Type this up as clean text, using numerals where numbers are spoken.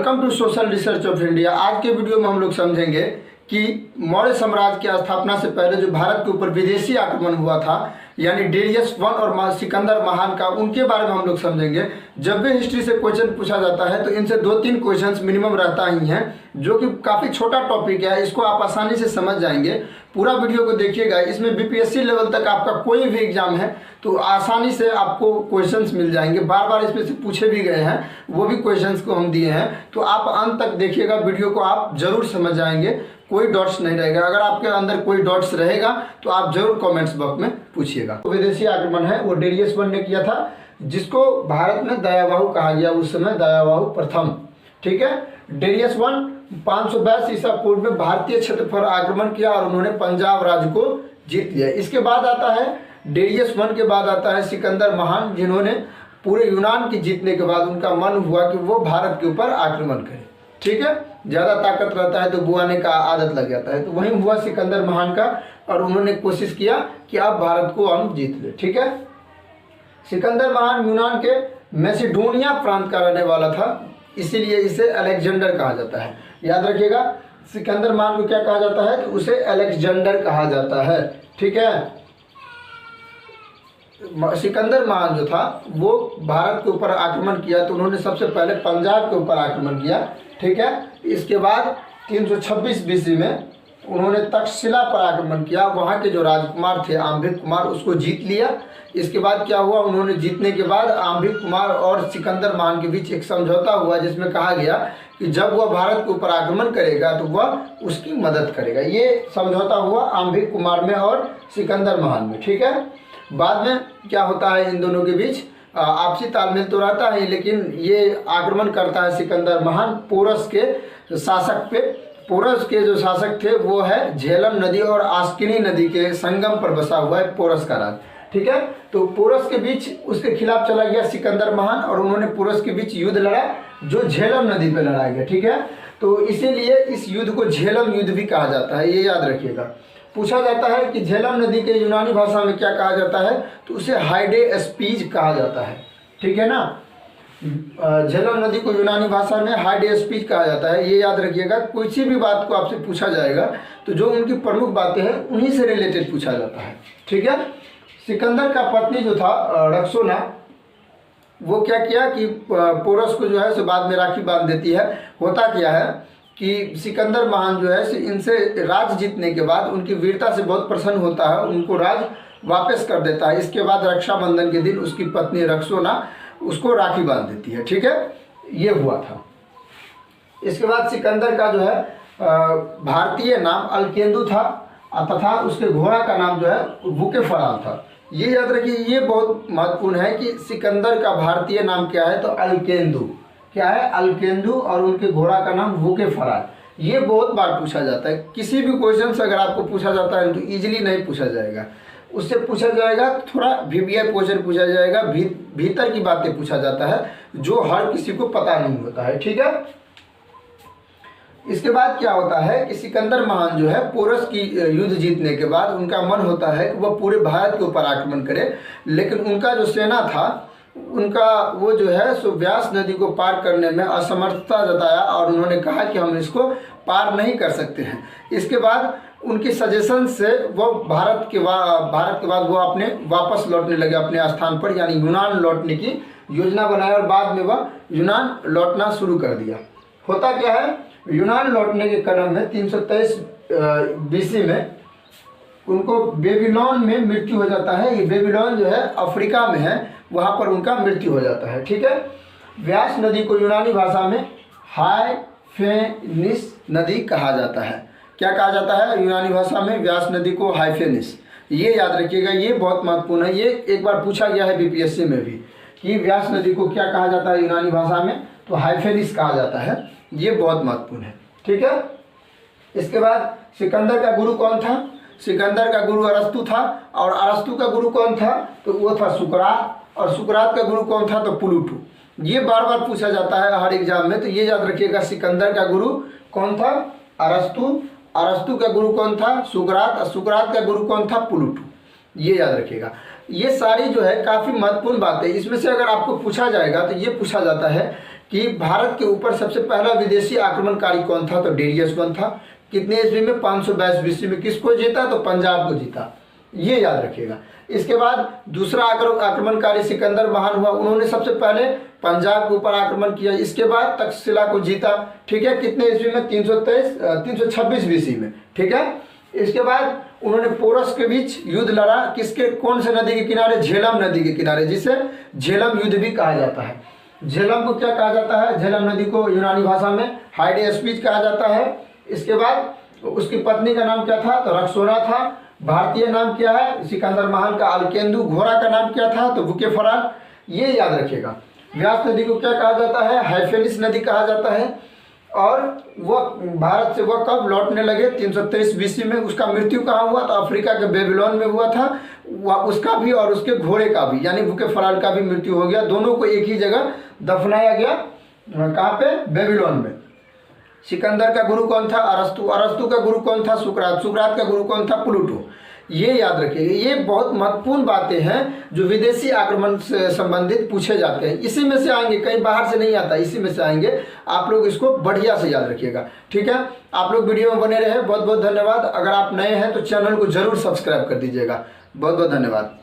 Welcome to social research of India. आज के video में हम लोग समझेंगे कि मौर्य साम्राज्य की स्थापना से पहले जो भारत के ऊपर विदेशी आक्रमण हुआ था, यानी डेरियस वन और सिकंदर महान का, उनके बारे में हम लोग समझेंगे। जब भी हिस्ट्री से क्वेश्चन पूछा जाता है तो इनसे 2-3 क्वेश्चंस मिनिमम रहता ही है, जो कि काफ़ी छोटा टॉपिक है। इसको आप आसानी से समझ जाएंगे। पूरा वीडियो को देखिएगा। इसमें बीपीएससी लेवल तक आपका कोई भी एग्जाम है तो आसानी से आपको क्वेश्चंस मिल जाएंगे। बार बार इसमें से पूछे भी गए हैं, वो भी क्वेश्चंस को हम दिए हैं। तो आप अंत तक देखिएगा वीडियो को, आप जरूर समझ जाएंगे, कोई डॉट्स नहीं रहेगा। अगर आपके अंदर कोई डॉट्स रहेगा तो आप जरूर कमेंट्स बॉक्स में पूछिएगा। तो विदेशी आक्रमण है वो डेरियस वन ने किया था, जिसको भारत में दयाबाहु कहा गया उस समय, दयाबाहु प्रथम। ठीक है। डेरियस वन 522 ईसा पूर्व में भारतीय क्षेत्र पर आक्रमण किया और उन्होंने पंजाब राज्य को जीत लिया। इसके बाद आता है डेरियस वन के बाद आता है सिकंदर महान, जिन्होंने पूरे यूनान की जीतने के बाद उनका मन हुआ कि वो भारत के ऊपर आक्रमण करें। ठीक है। ज़्यादा ताकत रहता है तो बुआने का आदत लग जाता है, तो वही हुआ सिकंदर महान का, और उन्होंने कोशिश किया कि अब भारत को हम जीत ले। ठीक है। सिकंदर महान यूनान के मैसिडोनिया प्रांत का रहने वाला था, इसीलिए इसे अलेक्जेंडर कहा जाता है। याद रखिएगा, सिकंदर महान को क्या कहा जाता है, तो उसे अलेक्जेंडर कहा जाता है। ठीक है। सिकंदर महान जो था वो भारत के ऊपर आक्रमण किया, तो उन्होंने सबसे पहले पंजाब के ऊपर आक्रमण किया। ठीक है। इसके बाद 326 बीसी में उन्होंने तक्षशिला पर आक्रमण किया। वहाँ के जो राजकुमार थे आम्भिक कुमार, उसको जीत लिया। इसके बाद क्या हुआ, उन्होंने जीतने के बाद आम्भिक कुमार और सिकंदर महान के बीच एक समझौता हुआ, जिसमें कहा गया कि जब वह भारत के ऊपर आक्रमण करेगा तो वह उसकी मदद करेगा। ये समझौता हुआ आम्भिक कुमार में और सिकंदर महान में। ठीक है। बाद में क्या होता है, इन दोनों के बीच आपसी तालमेल तो रहता है, लेकिन ये आक्रमण करता है सिकंदर महान पोरस के शासक पे। पोरस के जो शासक थे वो है झेलम नदी और आस्किनी नदी के संगम पर बसा हुआ है पोरस का राज। ठीक है। तो पोरस के बीच उसके खिलाफ चला गया सिकंदर महान, और उन्होंने पोरस के बीच युद्ध लड़ा, जो झेलम नदी पे लड़ाया गया। ठीक है। तो इसीलिए इस युद्ध को झेलम युद्ध भी कहा जाता है, ये याद रखिएगा। पूछा जाता है कि झेलम नदी के यूनानी भाषा में क्या कहा जाता है, तो उसे हाइडे स्पीज कहा जाता है। ठीक है ना। झेलम नदी को यूनानी भाषा में हाइडे स्पीज कहा जाता है, ये याद रखिएगा। किसी भी बात को आपसे पूछा जाएगा तो जो उनकी प्रमुख बातें हैं उन्हीं से रिलेटेड पूछा जाता है। ठीक है। सिकंदर का पत्नी जो था रक्सोना, वो क्या किया कि पोरस को जो है सो बाद में राखी बांध देती है। होता क्या है कि सिकंदर महान जो है इनसे राज जीतने के बाद उनकी वीरता से बहुत प्रसन्न होता है, उनको राज वापस कर देता है। इसके बाद रक्षाबंधन के दिन उसकी पत्नी रक्सोना उसको राखी बांध देती है। ठीक है। ये हुआ था। इसके बाद सिकंदर का जो है भारतीय नाम अलकेंदु था, तथा उसके घोड़ा का नाम जो है बुकेफराल था। ये याद रखिए, ये बहुत महत्वपूर्ण है कि सिकंदर का भारतीय नाम क्या है, तो अलकेंदु। क्या है, अलकेंदु, और उनके घोड़ा का नाम बुकेफराल। ये बहुत बार पूछा जाता है। किसी भी क्वेश्चन से अगर आपको पूछा जाता है तो इजीली नहीं पूछा जाएगा, उससे पूछा जाएगा थोड़ा वीवीआई क्वेश्चन पूछा जाएगा, भीतर की बातें पूछा जाता है जो हर किसी को पता नहीं होता है। ठीक है। इसके बाद क्या होता है कि सिकंदर महान जो है पोरस की युद्ध जीतने के बाद उनका मन होता है कि वह पूरे भारत के ऊपर आक्रमण करे, लेकिन उनका जो सेना था उनका वो जो है सो व्यास नदी को पार करने में असमर्थता जताया, और उन्होंने कहा कि हम इसको पार नहीं कर सकते हैं। इसके बाद उनकी सजेशन से वो भारत के बाद वो अपने वापस लौटने लगे अपने स्थान पर, यानी यूनान लौटने की योजना बनाया, और बाद में वह यूनान लौटना शुरू कर दिया। होता क्या है, यूनान लौटने के क्रम में 323 बीसी में उनको बेबीलोन में मृत्यु हो जाता है। ये बेबीलोन जो है अफ्रीका में है, वहाँ पर उनका मृत्यु हो जाता है। ठीक है। व्यास नदी को यूनानी भाषा में हाइफेनिस नदी कहा जाता है। क्या कहा जाता है यूनानी भाषा में, व्यास नदी को हाइफेनिस। ये याद रखिएगा, ये बहुत महत्वपूर्ण है। ये एक बार पूछा गया है बीपीएससी में भी कि व्यास नदी को क्या कहा जाता है यूनानी भाषा में, तो हाइफेनिस कहा जाता है। ये बहुत महत्वपूर्ण है। ठीक है। इसके बाद सिकंदर का गुरु कौन था, सिकंदर का गुरु अरस्तु था, और अरस्तु का गुरु कौन था, तो वो था सुकरात, और सुकरात का गुरु कौन था, तो प्लूटो। ये बार बार पूछा जाता है हर एग्जाम में, तो ये याद रखिएगा। सिकंदर का गुरु कौन था, अरस्तु, अरस्तु का गुरु कौन था, सुकरात, और सुकरात का गुरु कौन था, प्लूटो। ये याद रखिएगा। ये सारी जो है काफ़ी महत्वपूर्ण बात है। इसमें से अगर आपको पूछा जाएगा तो ये पूछा जाता है कि भारत के ऊपर सबसे पहला विदेशी आक्रमणकारी कौन था, तो डेरियस वन था। कितने ईस्वी में, 522 ईस्वी में। किसको जीता, तो पंजाब को जीता, ये याद रखिएगा। इसके बाद दूसरा आक्रमणकारी सिकंदर महान हुआ, उन्होंने सबसे पहले पंजाब के ऊपर आक्रमण किया। इसके बाद तक्षशिला को जीता, ठीक है, कितने ईस्वी में, 326 बीसी में, ठीक है। इसके बाद उन्होंने पोरस के बीच युद्ध लड़ा, किसके, कौन से नदी के किनारे, झेलम नदी के किनारे, जिसे झेलम युद्ध भी कहा जाता है। झेलम को क्या कहा जाता है, झेलम नदी को यूनानी भाषा में हाइडेस्पीज कहा जाता है। इसके बाद उसकी पत्नी का नाम क्या था, तो रक्सोना था। भारतीय नाम क्या है, सिकंदर महान का अलकेंदु। घोड़ा का नाम क्या था, तो बुकेफराल, ये याद रखिएगा। व्यास नदी को क्या कहा जाता है, हाइफेलिस नदी कहा जाता है। और वह भारत से वह कब लौटने लगे, 323 बीसी में। उसका मृत्यु कहाँ हुआ, तो अफ्रीका के बेबीलोन में हुआ था। वह उसका भी और उसके घोड़े का भी, यानी बुकेफराल का भी मृत्यु हो गया। दोनों को एक ही जगह दफनाया गया, कहाँ पे, बेबीलोन में। सिकंदर का गुरु कौन था, अरस्तु। अरस्तु का गुरु कौन था, सुकरात। सुकरात का गुरु कौन था, प्लूटो। ये याद रखिएगा। ये बहुत महत्वपूर्ण बातें हैं जो विदेशी आक्रमण से संबंधित पूछे जाते हैं। इसी में से आएंगे, कहीं बाहर से नहीं आता, इसी में से आएंगे। आप लोग इसको बढ़िया से याद रखिएगा, ठीक है। आप लोग वीडियो में बने रहे, बहुत बहुत धन्यवाद। अगर आप नए हैं तो चैनल को जरूर सब्सक्राइब कर दीजिएगा। बहुत बहुत धन्यवाद।